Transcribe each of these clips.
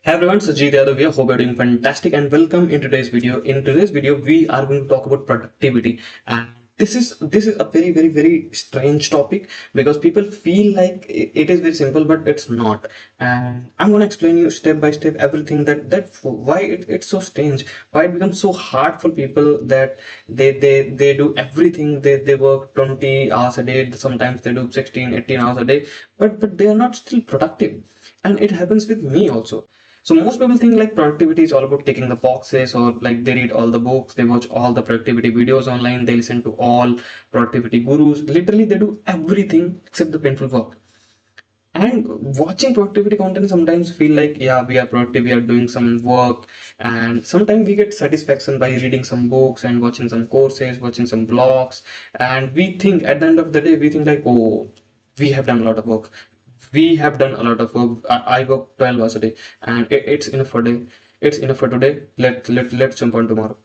Hey everyone, Sajid Yadav here. Hope you're doing fantastic and welcome in today's video. In today's video, we are going to talk about productivity, and this is a very strange topic because people feel like it is very simple, but it's not. And I'm going to explain you step by step everything that why it's so strange, why it becomes so hard for people that they do everything. They work 20 hours a day. Sometimes they do 16, 18 hours a day, but they are not still productive. And it happens with me also. So most people think like productivity is all about ticking the boxes, or like they read all the books, they watch all the productivity videos online, they listen to all productivity gurus. Literally, they do everything except the painful work. And watching productivity content sometimes feel like, yeah, we are productive, we are doing some work, and sometimes we get satisfaction by reading some books and watching some courses, watching some blogs, and we think at the end of the day, we think like, oh, we have done a lot of work. We have done a lot of work. I work 12 hours a day, and it's enough for day. It's enough for today. Let's jump on tomorrow.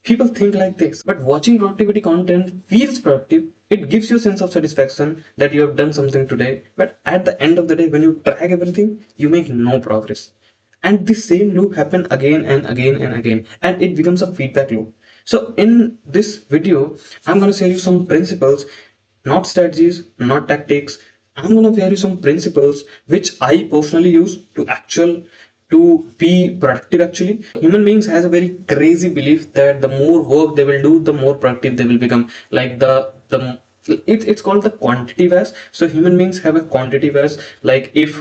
People think like this, but watching productivity content feels productive. It gives you a sense of satisfaction that you have done something today. But at the end of the day, when you track everything, you make no progress. And the same loop happen again and again and again, and it becomes a feedback loop. So in this video, I'm going to share you some principles, not strategies, not tactics. I'm going to share you some principles which I personally use to be productive. Actually, human beings has a very crazy belief that the more work they will do, the more productive they will become. Like it's called the quantity bias. So human beings have a quantity bias. Like if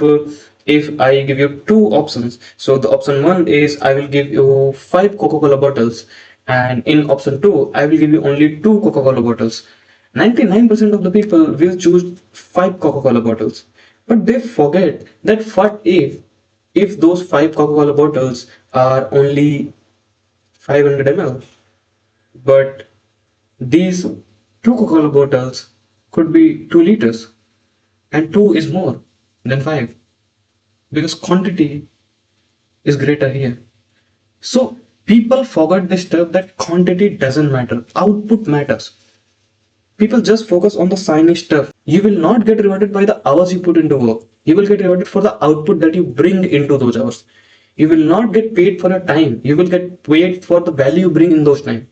I give you two options, so the option one is I will give you 5 Coca-Cola bottles, and in option two I will give you only 2 Coca-Cola bottles. 99% of the people will choose 5 Coca-Cola bottles, but they forget that what if those 5 Coca-Cola bottles are only 500 ml, but these 2 Coca-Cola bottles could be 2 liters, and 2 is more than 5 because quantity is greater here. So people forget this stuff that quantity doesn't matter, output matters. People just focus on the shiny stuff. You will not get rewarded by the hours you put into work. You will get rewarded for the output that you bring into those hours. You will not get paid for your time. You will get paid for the value you bring in those time.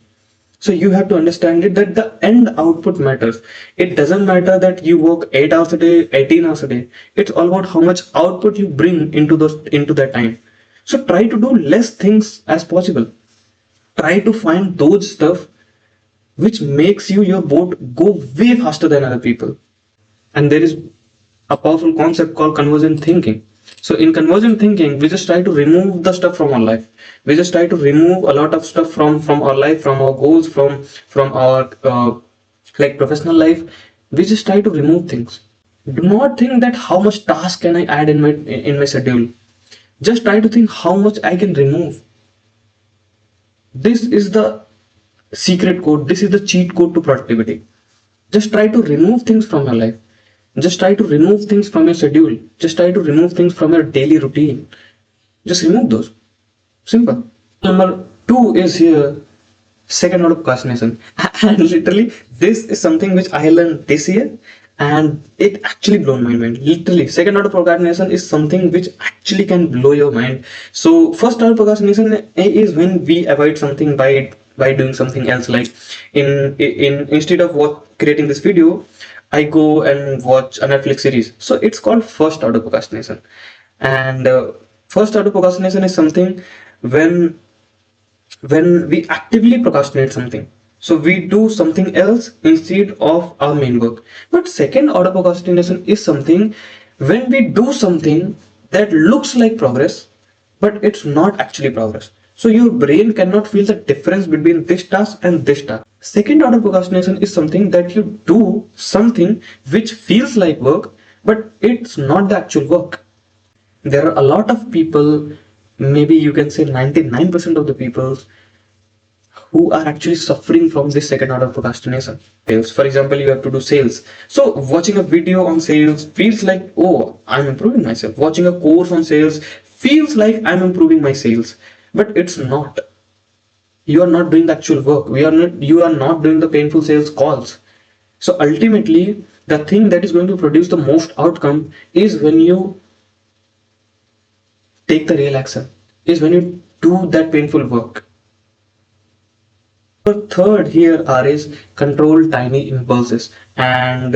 So you have to understand it that the end output matters. It doesn't matter that you work 8 hours a day, 18 hours a day. It's all about how much output you bring into that time. So try to do less things as possible. Try to find those stuff which makes your boat go way faster than other people. And there is a powerful concept called convergent thinking. So in convergent thinking, we just try to remove the stuff from our life. We just try to remove a lot of stuff from our life, from our goals, from our like professional life. We just try to remove things. Do not think that how much task can I add in my schedule. Just try to think how much I can remove. This is the secret code. This is the cheat code to productivity. Just try to remove things from your life. Just try to remove things from your schedule. Just try to remove things from your daily routine. Just remove those. Simple. Number two is here, second order procrastination. And literally, this is something which I learned this year, and it actually blown my mind. Literally, second order procrastination is something which actually can blow your mind. So first order procrastination is when we avoid something by doing something else. Like in instead of creating this video, I go and watch a Netflix series. So it's called first order procrastination. And first order procrastination is something when we actively procrastinate something. So we do something else instead of our main work. But second order procrastination is something when we do something that looks like progress, but it's not actually progress. So your brain cannot feel the difference between this task and this task. Second order procrastination is something that you do something which feels like work, but it's not the actual work. There are a lot of people, maybe you can say 99% of the people, who are actually suffering from this second order procrastination. For example, you have to do sales. So watching a video on sales feels like, oh, I'm improving myself. Watching a course on sales feels like I'm improving my sales, but it's not. You are not doing the actual work. You are not doing the painful sales calls. So ultimately, the thing that is going to produce the most outcome is when you take the real action is when you do that painful work. The third here are is control tiny impulses, and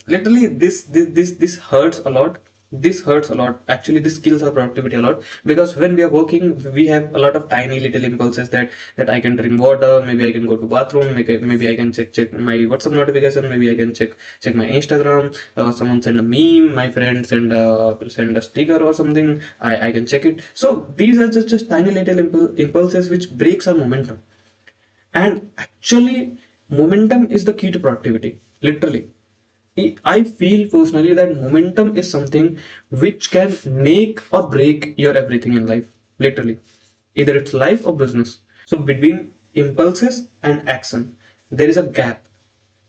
literally this hurts a lot. This hurts a lot. Actually, this kills our productivity a lot, because when we are working, we have a lot of tiny little impulses that I can drink water, maybe I can go to bathroom, maybe I can check my WhatsApp notification, maybe I can check my Instagram. Someone send a meme, my friend send a sticker or something. I can check it. So these are just tiny little impulses which breaks our momentum. And actually, momentum is the key to productivity. Literally, I feel personally that momentum is something which can make or break your everything in life. Literally, either it's life or business. So between impulses and action, there is a gap,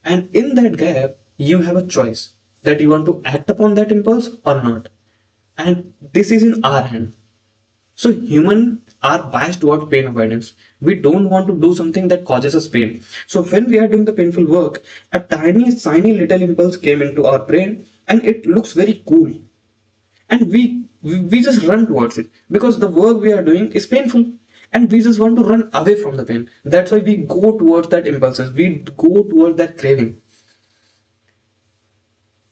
and in that gap, you have a choice that you want to act upon that impulse or not. And this is in our hand. So humans are biased toward pain avoidance. We don't want to do something that causes us pain. So when we are doing the painful work, a tiny little impulse came into our brain, and it looks very cool. And we just run towards it because the work we are doing is painful. And we just want to run away from the pain. That's why we go towards that impulses. We go towards that craving.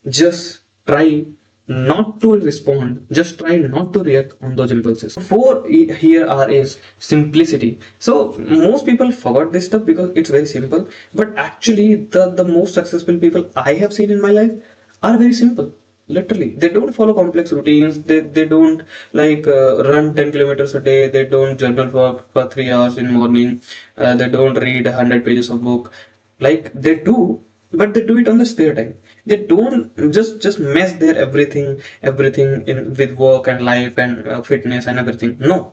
Just try not to respond, just try not to react on those impulses. Four here are is simplicity. So most people forgot this stuff because it's very simple, but actually the most successful people I have seen in my life are very simple. Literally, they don't follow complex routines, they don't run 10 kilometers a day, they don't journal for 3 hours in morning, they don't read 100 pages of book. Like they do, but they do it on the spare time. They don't just mess their everything in with work and life and fitness and everything. No,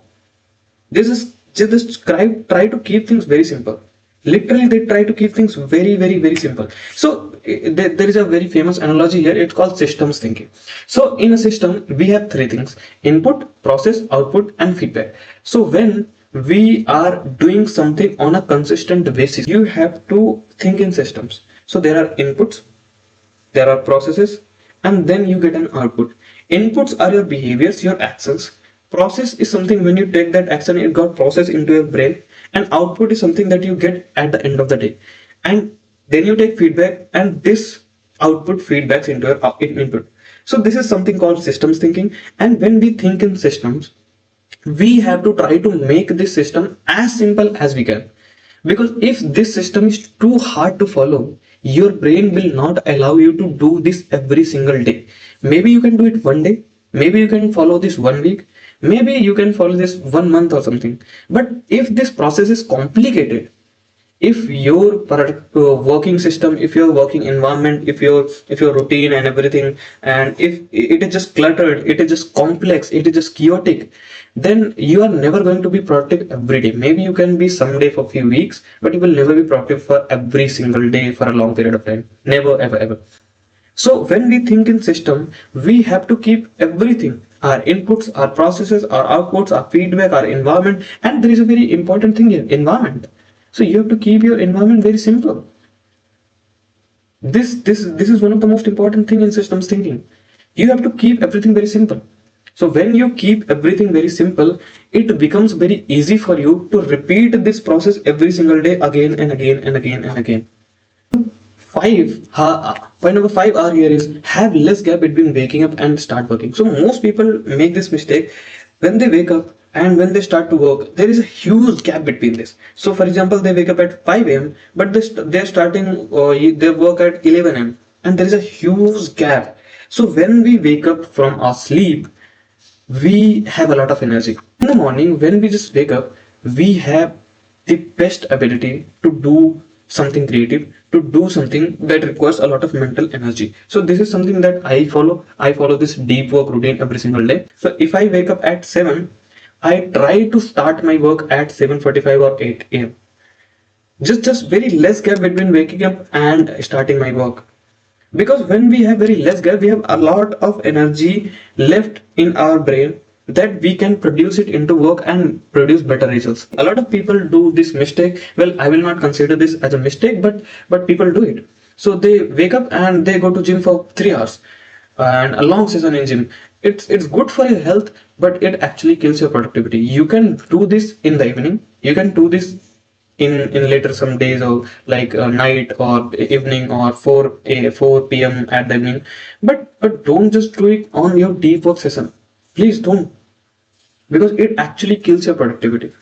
this is just try to keep things very simple. Literally, they try to keep things very simple. So there is a very famous analogy here. It's called systems thinking. So in a system, we have three things: input, process, output, and feedback. So when we are doing something on a consistent basis, you have to think in systems. So there are inputs, there are processes, and then you get an output. Inputs are your behaviors, your actions. Process is something when you take that action, it got processed into your brain, and output is something that you get at the end of the day. And then you take feedback, and this output feedbacks into your input. So this is something called systems thinking. And when we think in systems, we have to try to make this system as simple as we can. Because if this system is too hard to follow, your brain will not allow you to do this every single day. Maybe you can do it one day, maybe you can follow this 1 week, maybe you can follow this 1 month or something. But if this process is complicated, if your working system, if your working environment, if your routine and everything, and if it is just cluttered, it is just complex, it is just chaotic, then you are never going to be productive every day. Maybe you can be someday for a few weeks, but you will never be productive for every single day for a long period of time. Never, ever. So when we think in system, we have to keep everything: our inputs, our processes, our outputs, our feedback, our environment. And there is a very important thing here: environment. So you have to keep your environment very simple. This is one of the most important thing in systems thinking. You have to keep everything very simple. So when you keep everything very simple, it becomes very easy for you to repeat this process every single day, again and again and again and again. Point number 5 are here is have less gap between waking up and start working. So most people make this mistake. When they wake up and when they start to work, there is a huge gap between this. So for example, they wake up at 5 a.m. but they're starting their work at 11 a.m. and there is a huge gap. So when we wake up from our sleep, we have a lot of energy. In the morning, when we just wake up, we have the best ability to do something creative, to do something that requires a lot of mental energy. So this is something that I follow. I follow this deep work routine every single day. So if I wake up at 7, I try to start my work at 7:45 or 8 a.m. Just very less gap between waking up and starting my work. Because when we have very less gap, we have a lot of energy left in our brain that we can produce it into work and produce better results. A lot of people do this mistake. Well, I will not consider this as a mistake, but people do it. So they wake up and they go to gym for 3 hours and a long session in gym. It's good for your health, but it actually kills your productivity. You can do this in the evening, you can do this in later some days, or like night or evening, or 4 p.m. at the evening, but don't just do it on your deep work session. Please don't, because it actually kills your productivity.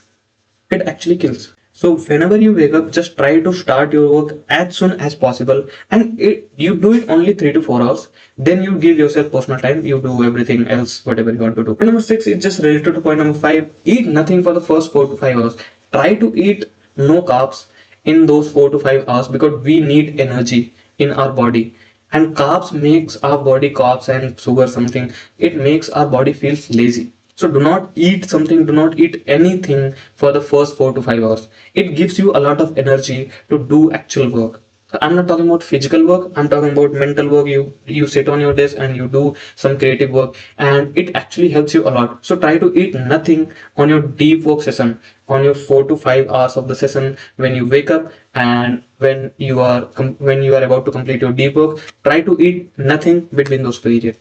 It actually kills. So whenever you wake up, just try to start your work as soon as possible, and you do it only 3 to 4 hours. Then you give yourself personal time. You do everything else, whatever you want to do. Point number 6 is just related to point number 5. Eat nothing for the first 4 to 5 hours. Try to eat no carbs in those 4 to 5 hours, because we need energy in our body, and carbs makes our body, carbs and sugar something, it makes our body feels lazy. So do not eat something, do not eat anything for the first 4 to 5 hours. It gives you a lot of energy to do actual work. So I'm not talking about physical work, I'm talking about mental work. You sit on your desk and you do some creative work, and it actually helps you a lot. So try to eat nothing on your deep work session, on your 4 to 5 hours of the session, when you wake up and when you are about to complete your deep work. Try to eat nothing between those periods,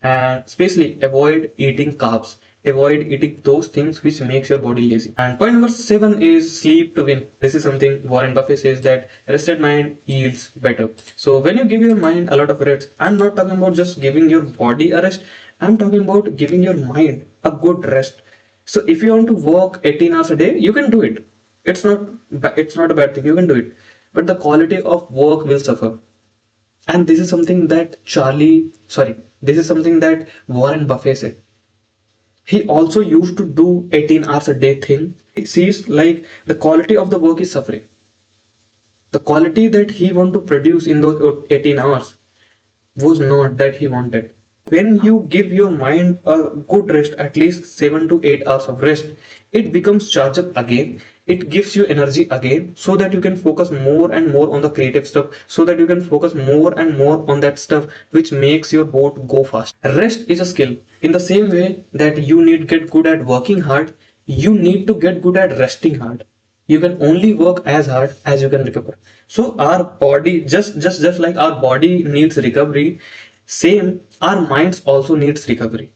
and especially avoid eating carbs. Avoid eating those things which makes your body lazy. And point number 7 is sleep to win. This is something Warren Buffett says, that rested mind yields better. So when you give your mind a lot of rest, I'm not talking about just giving your body a rest, I'm talking about giving your mind a good rest. So if you want to work 18 hours a day, you can do it. It's not a bad thing, you can do it, but the quality of work will suffer. And this is something that Warren Buffett said. He also used to do 18 hours a day thing. He sees like the quality of the work is suffering. The quality that he want to produce in those 18 hours was not that he wanted. When you give your mind a good rest, at least 7 to 8 hours of rest, it becomes charged up again. It gives you energy again, so that you can focus more and more on the creative stuff, so that you can focus more and more on that stuff which makes your boat go fast. Rest is a skill. In the same way that you need get good at working hard, you need to get good at resting hard. You can only work as hard as you can recover. So our body, just like our body needs recovery, same our minds also needs recovery.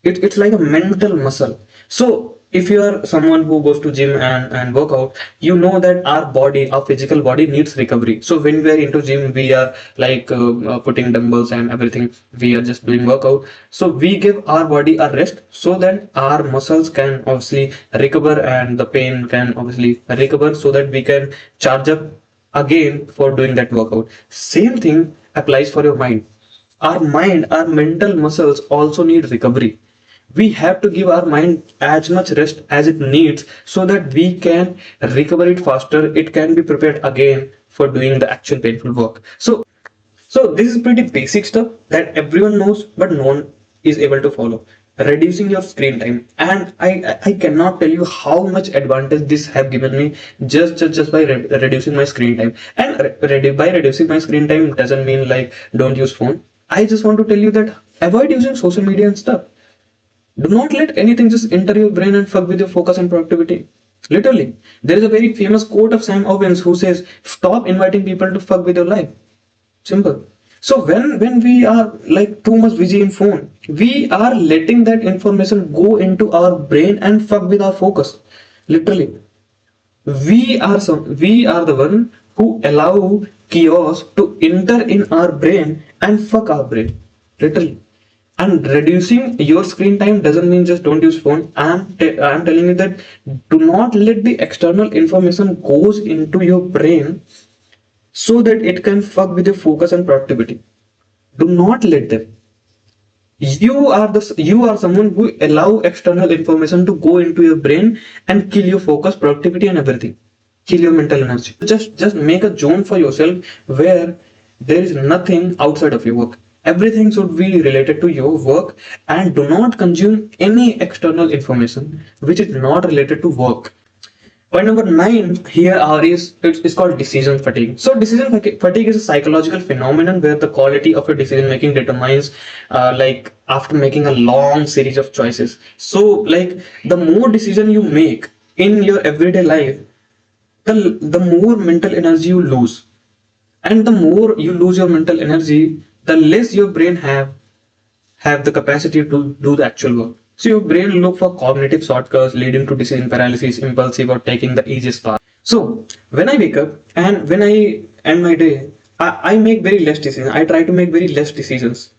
It's like a mental muscle. So if you are someone who goes to gym and work out, you know that our physical body needs recovery. So when we are into gym, we are like putting dumbbells and everything, we are just doing workout. So we give our body a rest, so that our muscles can obviously recover, and the pain can obviously recover, so that we can charge up again for doing that workout. Same thing applies for your mind. Our mental muscles also need recovery. We have to give our mind as much rest as it needs, so that we can recover it faster. It can be prepared again for doing the actual painful work. So this is pretty basic stuff that everyone knows, but no one is able to follow. Reducing your screen time, and I cannot tell you how much advantage this have given me, just by reducing my screen time. And by reducing my screen time doesn't mean like don't use phone. I just want to tell you that avoid using social media and stuff. Do not let anything just enter your brain and fuck with your focus and productivity. Literally, there is a very famous quote of Sam Owens who says, "Stop inviting people to fuck with your life." Simple. So when we are like too much busy in phone, we are letting that information go into our brain and fuck with our focus. Literally, we are the one who allow chaos to enter in our brain and fuck our brain. Literally. And reducing your screen time doesn't mean just don't use phone. I'm telling you that do not let the external information goes into your brain, so that it can fuck with your focus and productivity. Do not let them. You are someone who allow external information to go into your brain and kill your focus, productivity, and everything. Kill your mental energy. Just make a zone for yourself where there is nothing outside of your work. Everything should be related to your work, and do not consume any external information which is not related to work. Point number 9 here is called decision fatigue. So fatigue is a psychological phenomenon where the quality of your decision making determines like after making a long series of choices. So like the more decision you make in your everyday life, the more mental energy you lose. And the more you lose your mental energy, the less your brain have have the capacity to do the actual work. So your brain look for cognitive shortcuts leading to decision paralysis, impulsive or taking the easiest path. So when I wake up and when I end my day, I make very less decisions. I try to make very less decisions.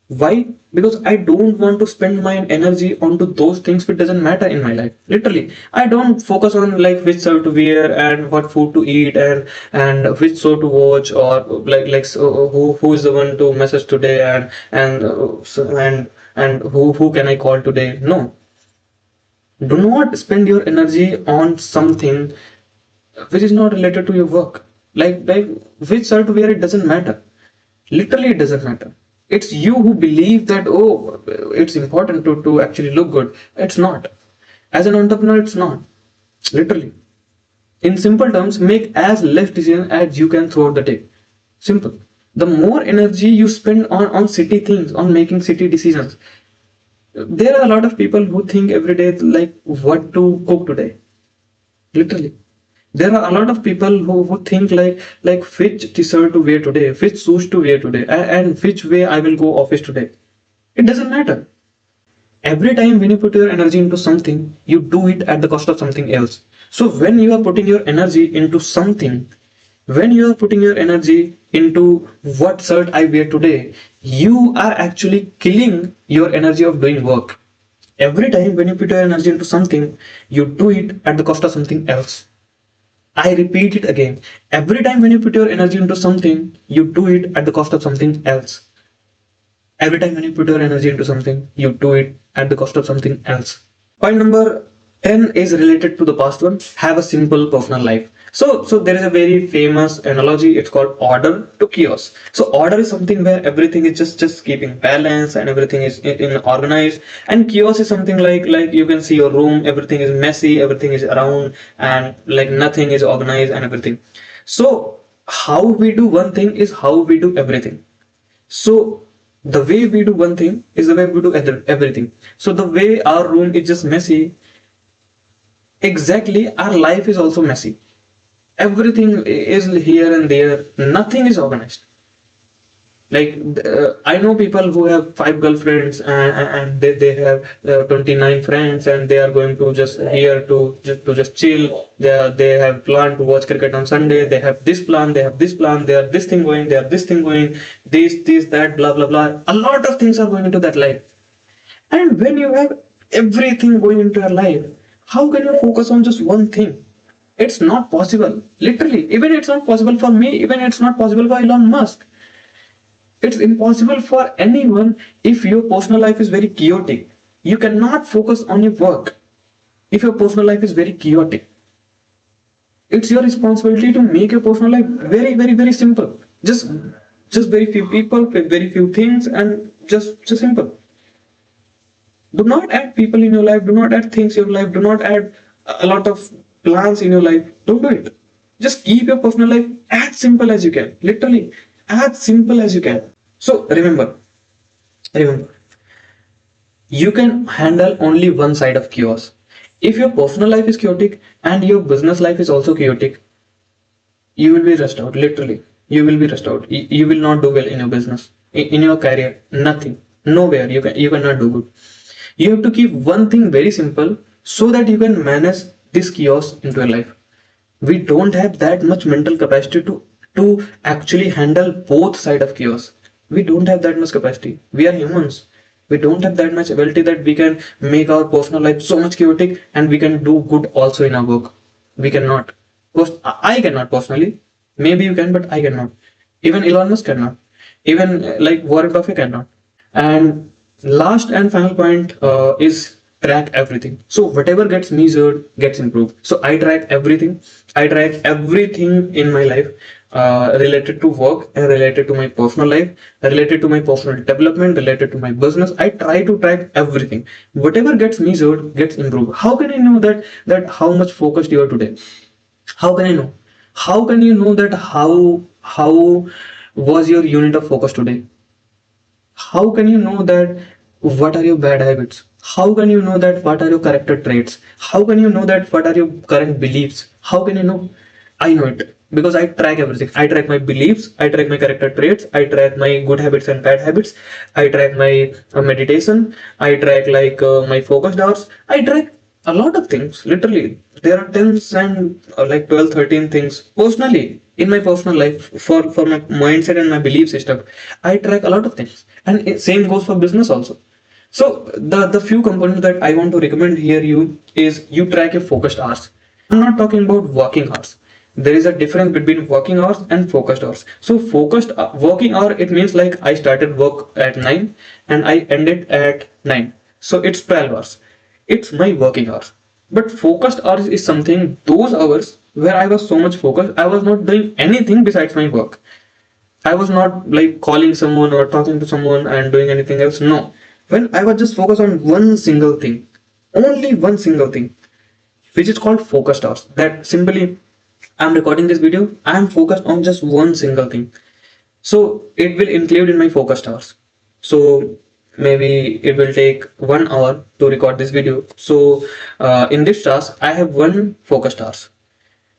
Why? Because I don't want to spend my energy onto those things which doesn't matter in my life. Literally, I don't focus on like which shirt to wear and what food to eat and which show to watch, or like so who is the one to message today, and who can I call today. No, do not spend your energy on something which is not related to your work. Like which shirt to wear, it doesn't matter. Literally, it doesn't matter. It's you who believe that, oh, it's important to actually look good. It's not. As an entrepreneur, it's not. Literally. In simple terms, make as less decision as you can throughout the day. Simple. The more energy you spend on city things, on making city decisions, there are a lot of people who think every day like what to cook today. Literally. There are a lot of people who think like which t-shirt to wear today, which shoes to wear today, and which way I will go office today. It doesn't matter. Every time when you put your energy into something, you do it at the cost of something else. So when you are putting your energy into something, when you are putting your energy into what shirt I wear today, you are actually killing your energy of doing work. Every time when you put your energy into something, you do it at the cost of something else. I repeat it again. Every time when you put your energy into something, you do it at the cost of something else. Every time when you put your energy into something, you do it at the cost of something else. Point number 10 is related to the past one. Have a simple personal life. So there is a very famous analogy. It's called order to chaos. So order is something where everything is just keeping balance and everything is in organized. And chaos is something like you can see your room, everything is messy, everything is around, and like nothing is organized and everything. So how we do one thing is how we do everything. So the way we do one thing is the way we do everything. So the way our room is just messy, exactly our life is also messy. Everything is here and there, nothing is organized. Like I know people who have 5 girlfriends and they have 29 friends, and they are going to just here to just chill. They have planned to watch cricket on Sunday. They have this plan, they have this plan, they have this thing going, they have this thing going, this that blah blah blah. A lot of things are going into that life. And when you have everything going into your life, how can you focus on just one thing? It's not possible. Literally, even it's not possible for me, even it's not possible for Elon Musk. It's impossible for anyone if your personal life is very chaotic. You cannot focus on your work if your personal life is very chaotic. It's your responsibility to make your personal life very, very, very simple. Just very few people, very few things, and just simple. Do not add people in your life, do not add things in your life, do not add a lot of plans in your life. Don't do it. Just keep your personal life as simple as you can. Literally, as simple as you can. So remember, you can handle only one side of chaos. If your personal life is chaotic and your business life is also chaotic, you will be rushed out. Literally, you will be rushed out. You will not do well in your business, in your career. Nothing, nowhere you cannot do good. You have to keep one thing very simple so that you can manage this chaos into your life. We don't have that much mental capacity to actually handle both side of chaos. We don't have that much capacity. We are humans. We don't have that much ability that we can make our personal life so much chaotic and we can do good also in our work. We cannot. I cannot personally. Maybe you can, but I cannot. Even Elon Musk cannot. Even like Warren Buffett cannot. And last and final point is track everything. So whatever gets measured gets improved. So I track everything. I track everything in my life related to work and related to my personal life, related to my personal development, related to my business. I try to track everything. Whatever gets measured gets improved. How can I know that how much focused you are today? How can I know? How can you know that how was your unit of focus today? How can you know that what are your bad habits? How can you know that what are your character traits? How can you know that what are your current beliefs? How can you know? I know it because I track everything. I track my beliefs, I track my character traits, I track my good habits and bad habits, I track my meditation, I track like my focused hours, I track a lot of things. Literally, there are tens and like 12, 13 things personally in my personal life for my mindset and my belief system. I track a lot of things, and same goes for business also. So the few components that I want to recommend here you is you track your focused hours. I'm not talking about working hours. There is a difference between working hours and focused hours. So focused working hour, it means like I started work at 9 and I ended at 9. So it's 12 hours. It's my working hours. But focused hours is something, those hours where I was so much focused, I was not doing anything besides my work. I was not like calling someone or talking to someone and doing anything else. No. When I was just focused on one single thing, only one single thing, which is called focused hours. That simply, I'm recording this video, I am focused on just one single thing. So it will include in my focused hours. So maybe it will take 1 hour to record this video. So in this task, I have one focused hours.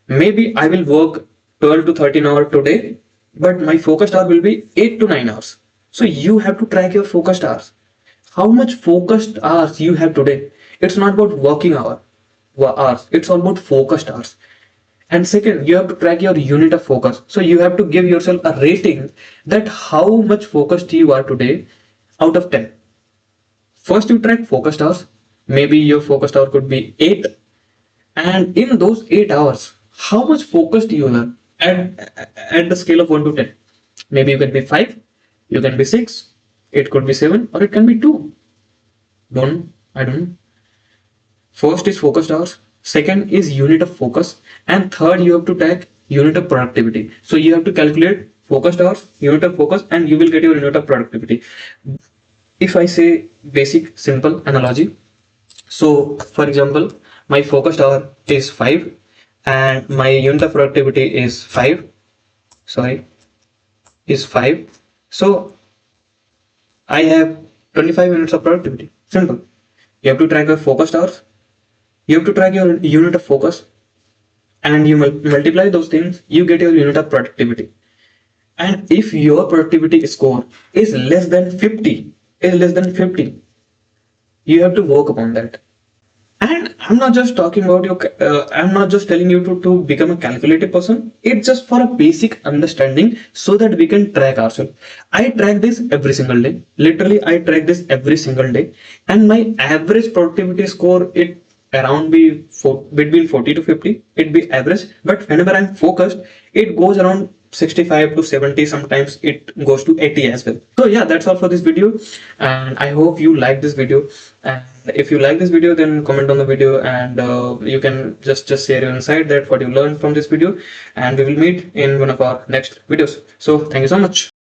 Maybe I will work 12 to 13 hours today, but my focused hour will be 8 to 9 hours. So you have to track your focused hours. How much focused hours you have today? It's not about working hours. It's all about focused hours. And second, you have to track your unit of focus. So you have to give yourself a rating that how much focused you are today out of 10. First, you track focused hours. Maybe your focused hour could be 8. And in those 8 hours, how much focused you are at the scale of 1 to 10. Maybe you can be 5, you can be 6, it could be 7, or it can be 2. I don't know. First is focused hours, second is unit of focus, and third you have to track unit of productivity. So you have to calculate focused hours, unit of focus, and you will get your unit of productivity. If I say basic simple analogy, so for example, my focused hour is 5 and my unit of productivity is 5. So I have 25 minutes of productivity. Simple. You have to track your focused hours, you have to track your unit of focus, and you multiply those things, you get your unit of productivity. And if your productivity score is less than 50, you have to work upon that. And I'm not just talking about I'm not just telling you to become a calculated person. It's just for a basic understanding so that we can track ourselves. I track this every single day. Literally, I track this every single day. And my average productivity score, it around between 40 to 50. It be average. But whenever I'm focused, it goes around 65 to 70. Sometimes it goes to 80 as well. So yeah, that's all for this video. And I hope you like this video. And if you like this video, then comment on the video, and you can just share your insight that what you learned from this video, and we will meet in one of our next videos. So thank you so much.